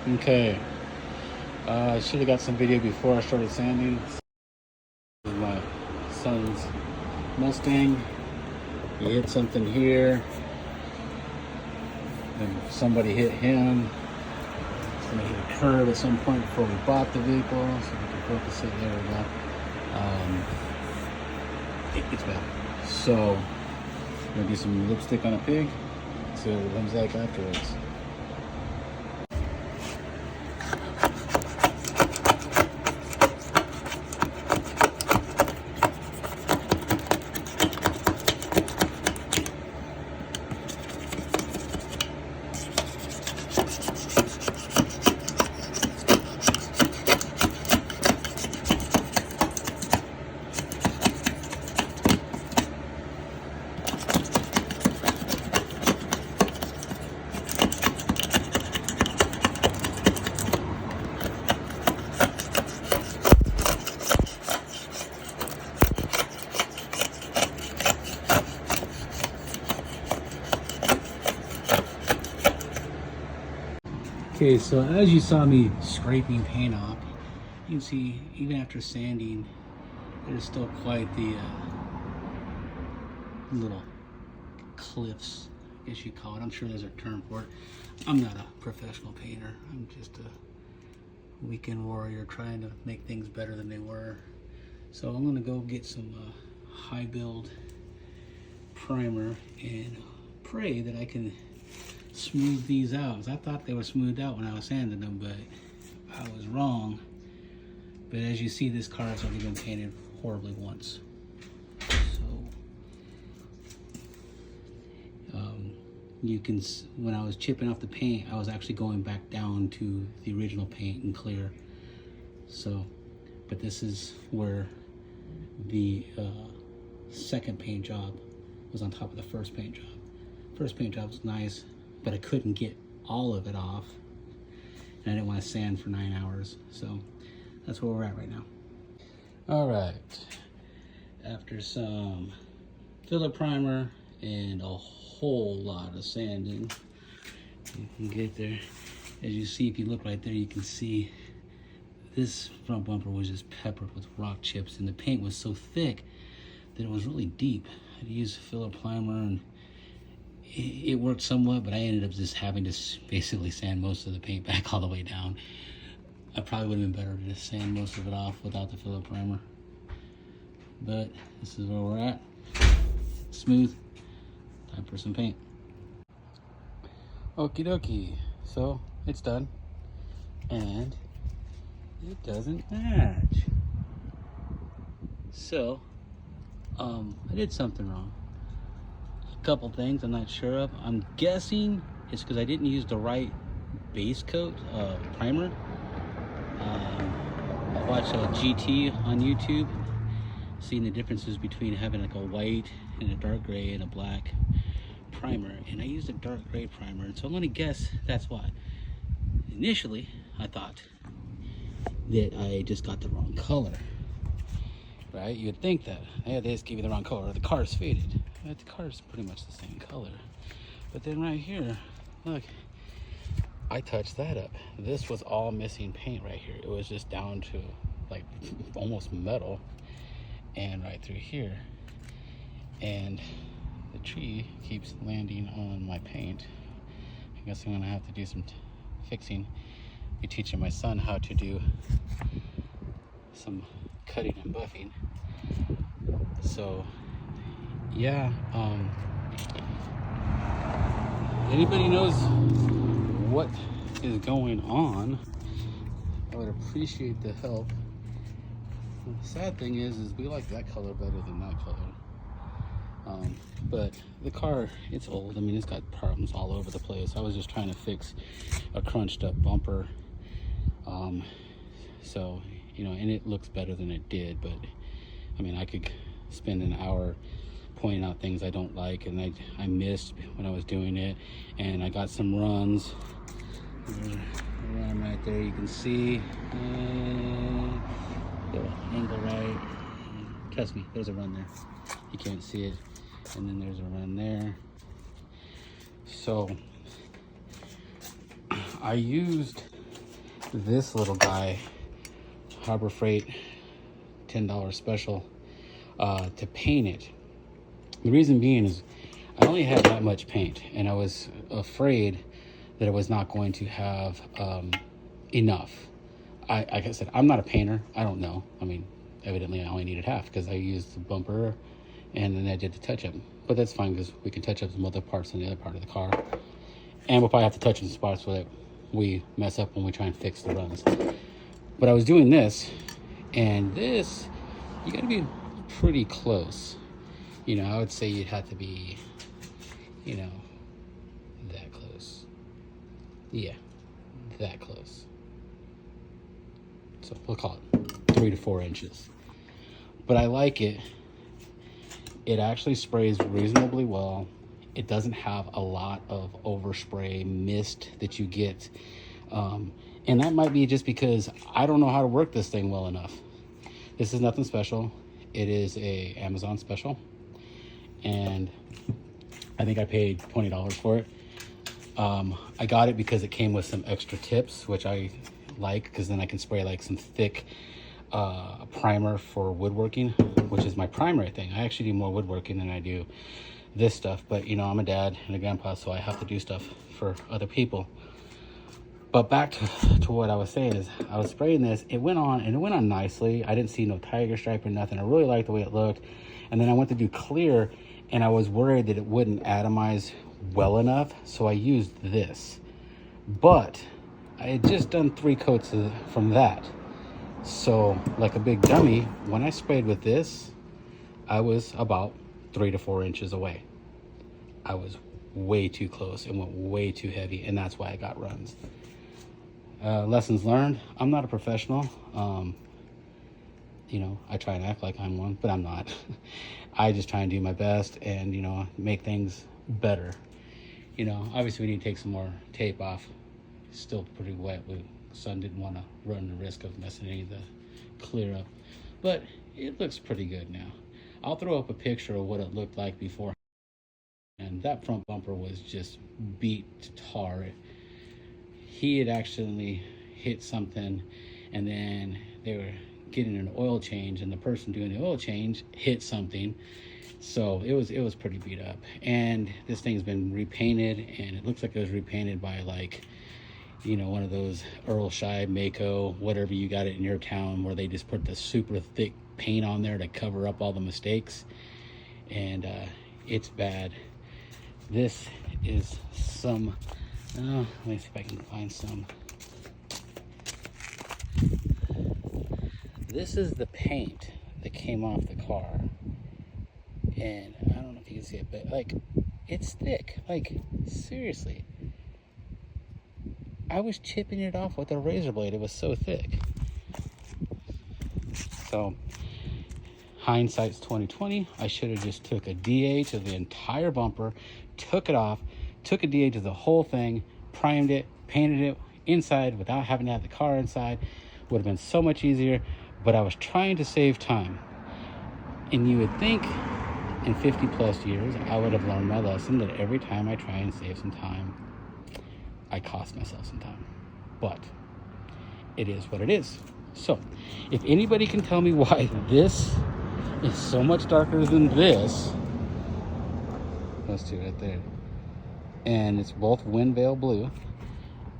Okay, I should have got some video before I started sanding. This is my son's Mustang. He hit something here, and somebody hit him. So he hit a curb at some point before we bought the vehicle, so we can focus it. There we go. It's bad. So I'm gonna do some lipstick on a pig. See what it comes like afterwards. Okay, so as you saw me scraping paint off, you can see even after sanding, there's still quite the little cliffs, I guess you call it. I'm sure there's a term for it. I'm not a professional painter. I'm just a weekend warrior trying to make things better than they were. So I'm gonna go get some high build primer and pray that I can smooth these out. I thought they were smoothed out when I was sanding them, but I was wrong. But as you see, this car has only been painted horribly once. So you can, when I was chipping off the paint, I was actually going back down to the original paint and clear. So, but this is where the second paint job was on top of the first paint job. First paint job was nice, but I couldn't get all of it off, and I didn't want to sand for 9 hours. So that's where we're at right now. All right, after some filler primer and a whole lot of sanding, you can get there. As you see, if you look right there, you can see this front bumper was just peppered with rock chips, and the paint was so thick that it was really deep. I used filler primer and it worked somewhat, but I ended up just having to basically sand most of the paint back all the way down. I probably would have been better to just sand most of it off without the filler primer. But this is where we're at. Smooth. Time for some paint. Okie dokie. So it's done. And it doesn't match. So, I did something wrong. Couple things I'm not sure of. I'm guessing it's because I didn't use the right base coat primer. I watched a GT on YouTube, seeing the differences between having like a white and a dark gray and a black primer, and I used a dark gray primer, so I'm gonna guess that's why. Initially I thought that I just got the wrong color, right? You'd think that, hey, they just gave you the wrong color, the car's faded. The car's pretty much the same color. But then right here, look, I touched that up. This was all missing paint right here. It was just down to like almost metal, and right through here. And the tree keeps landing on my paint. I guess I'm gonna have to do some fixing. Be teaching my son how to do some cutting and buffing. So yeah, anybody knows what is going on, I would appreciate the help. The sad thing is we like that color better than that color. But the car, it's old. I mean, it's got problems all over the place. I was just trying to fix a crunched up bumper. So, you know, and it looks better than it did, but I mean, I could spend an hour pointing out things I don't like, and I missed when I was doing it, and I got some runs. There's a run right there, you can see. Angle right. Trust me, there's a run there. You can't see it. And then there's a run there. So I used this little guy, Harbor Freight, $10 special, to paint it. The reason being is I only had that much paint, and I was afraid that I was not going to have enough. Like I said, I'm not a painter. I don't know. I mean, evidently I only needed half because I used the bumper and then I did the touch-up. But that's fine because we can touch up some other parts on the other part of the car. And we'll probably have to touch some spots so that we mess up when we try and fix the runs. But I was doing this, and this, you gotta be pretty close. You know, I would say you'd have to be, you know, that close. Yeah, that close. So we'll call it 3 to 4 inches. But I like it. It actually sprays reasonably well. It doesn't have a lot of overspray mist that you get. And that might be just because I don't know how to work this thing well enough. This is nothing special. It is a Amazon special. And I think I paid $20 for it. I got it because it came with some extra tips, which I like, because then I can spray like some thick primer for woodworking, which is my primary thing. I actually do more woodworking than I do this stuff, but you know, I'm a dad and a grandpa, so I have to do stuff for other people. But back to what I was saying is, I was spraying this, it went on, and it went on nicely. I didn't see no tiger stripe or nothing. I really liked the way it looked. And then I went to do clear, and I was worried that it wouldn't atomize well enough, so I used this. But I had just done 3 coats from that. So, like a big dummy, when I sprayed with this, I was about 3 to 4 inches away. I was way too close and went way too heavy, and that's why I got runs. Lessons learned. I'm not a professional. You know, I try and act like I'm one, but I'm not. I just try and do my best and, you know, make things better. You know, obviously we need to take some more tape off. It's still pretty wet. The sun didn't want to run the risk of messing any of the clear up. But it looks pretty good now. I'll throw up a picture of what it looked like before. And that front bumper was just beat to tar. He had actually hit something, and then they were getting an oil change, and the person doing the oil change hit something. So it was pretty beat up. And this thing's been repainted, and it looks like it was repainted by, like, you know, one of those Earl Scheib, Mako, whatever you got it in your town, where they just put the super thick paint on there to cover up all the mistakes. And it's bad. This is some, let me see if I can find some. This is the paint that came off the car. And I don't know if you can see it, but like, it's thick. Like, seriously. I was chipping it off with a razor blade. It was so thick. So, hindsight's 2020. I should have just took a DA to the entire bumper, took it off, took a DA to the whole thing, primed it, painted it inside without having to have the car inside. Would have been so much easier, but I was trying to save time. And you would think in 50 plus years, I would have learned my lesson that every time I try and save some time, I cost myself some time. But it is what it is. So, if anybody can tell me why this is so much darker than this, those two right there, and it's both wind veil blue,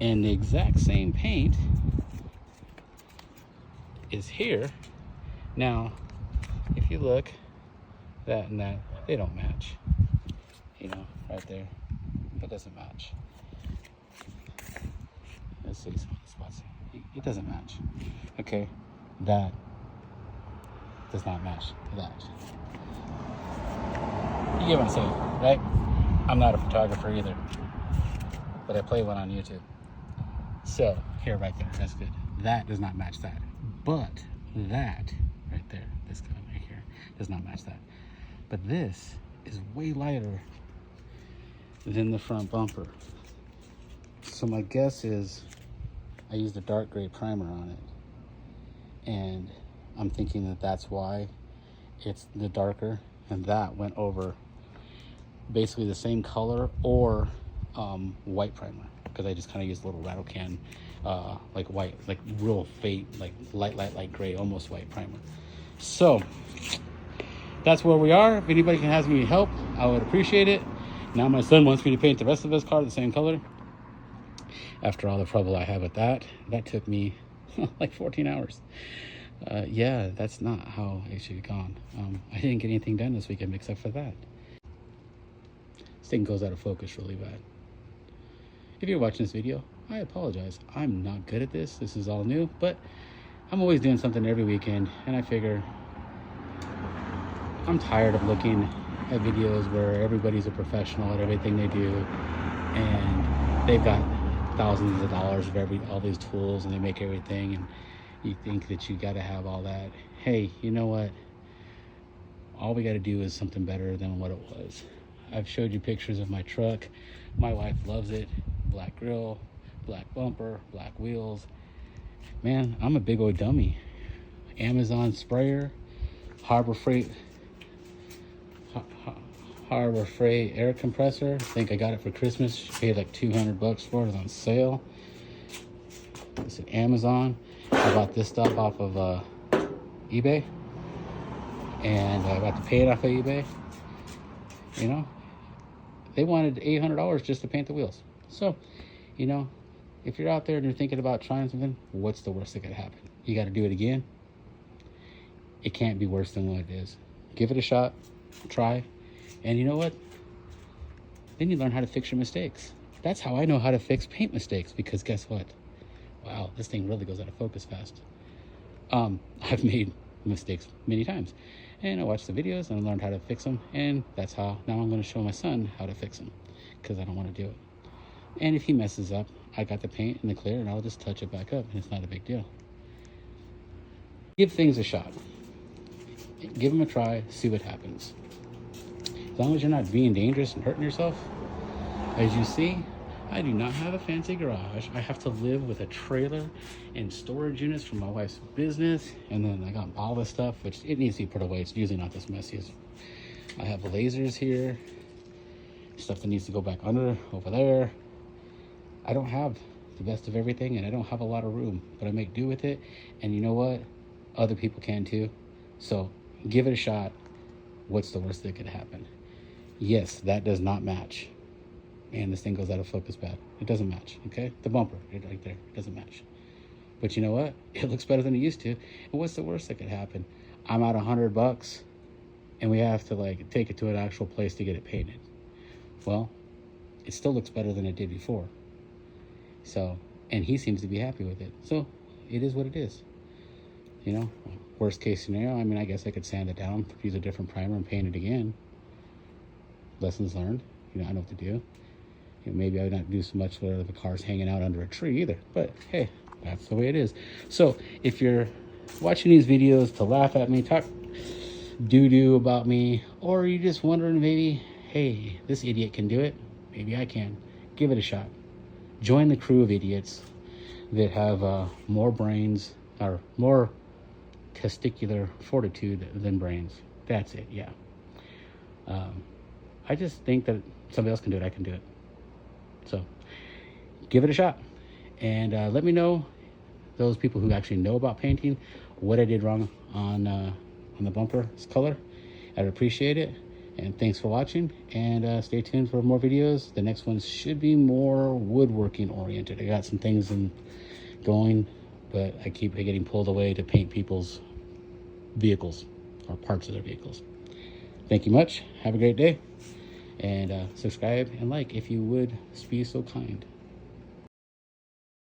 and the exact same paint is here. Now, if you look, that and that, they don't match. You know, right there, it doesn't match. Let's see some of the spots. It doesn't match. Okay, that does not match that. You get what I'm saying, right? I'm not a photographer either, but I play one on YouTube. So, here, right there, that's good. That does not match that. But that, right there, this guy right here, does not match that. But this is way lighter than the front bumper. So my guess is I used a dark gray primer on it. And I'm thinking that that's why it's the darker, and that went over basically the same color or white primer, because I just kind of used a little rattle can like white, like real fade, like light gray, almost white primer. So that's where we are. If anybody can have me help, I would appreciate it. Now my son wants me to paint the rest of his car the same color. After all the trouble I had with that took me like 14 hours. Yeah, that's not how it should have gone. I didn't get anything done this weekend except for that. This thing goes out of focus really bad. If you're watching this video, I apologize. I'm not good at this. This is all new, but I'm always doing something every weekend, and I figure I'm tired of looking at videos where everybody's a professional at everything they do, and they've got thousands of dollars of all these tools, and they make everything, and you think that you got to have all that. Hey, you know what? All we got to do is something better than what it was. I've showed you pictures of my truck. My wife loves it. Black grill, black bumper, black wheels. Man, I'm a big old dummy. Amazon sprayer, Harbor Freight air compressor. I think I got it for Christmas. She paid like $200 for it. It was on sale. It's at Amazon. I bought this stuff off of eBay, and I got to pay it off of eBay. You know, they wanted $800 just to paint the wheels. So, you know, if you're out there and you're thinking about trying something, what's the worst that could happen? You got to do it again. It can't be worse than what it is. Give it a shot, try, and you know what? Then you learn how to fix your mistakes. That's how I know how to fix paint mistakes, because guess what? Wow, this thing really goes out of focus fast. I've made mistakes many times, and I watched the videos and I learned how to fix them, and that's how now I'm going to show my son how to fix them, because I don't want to do it. And if he messes up, I got the paint and the clear, and I'll just touch it back up, and it's not a big deal. Give things a shot. Give them a try, see what happens. As long as you're not being dangerous and hurting yourself. As you see, I do not have a fancy garage. I have to live with a trailer and storage units for my wife's business. And then I got all this stuff, which it needs to be put away. It's usually not this messy. I have lasers here, stuff that needs to go back over there. I don't have the best of everything, and I don't have a lot of room, but I make do with it. And you know what? Other people can too. So give it a shot. What's the worst that could happen? Yes, that does not match. And this thing goes out of focus bad. It doesn't match, okay? The bumper, right there, it doesn't match. But you know what? It looks better than it used to. And what's the worst that could happen? I'm out $100, and we have to like take it to an actual place to get it painted. Well, it still looks better than it did before. So, and he seems to be happy with it. So, it is what it is. You know, worst case scenario, I mean, I guess I could sand it down, use a different primer, and paint it again. Lessons learned. You know, I know what to do. You know, maybe I would not do so much where the car's hanging out under a tree either. But hey, that's the way it is. So if you're watching these videos to laugh at me, talk doo-doo about me, or you're just wondering maybe, hey, this idiot can do it, maybe I can, give it a shot. Join the crew of idiots that have more brains, or more testicular fortitude than brains. That's it, yeah. I just think that somebody else can do it, I can do it. So give it a shot, and let me know, those people who actually know about painting, what I did wrong on the bumper's color. I'd appreciate it. And thanks for watching, and stay tuned for more videos. The next ones should be more woodworking oriented. I got some things going, but I keep getting pulled away to paint people's vehicles or parts of their vehicles. Thank you much. Have a great day, and subscribe and like if you would be so kind.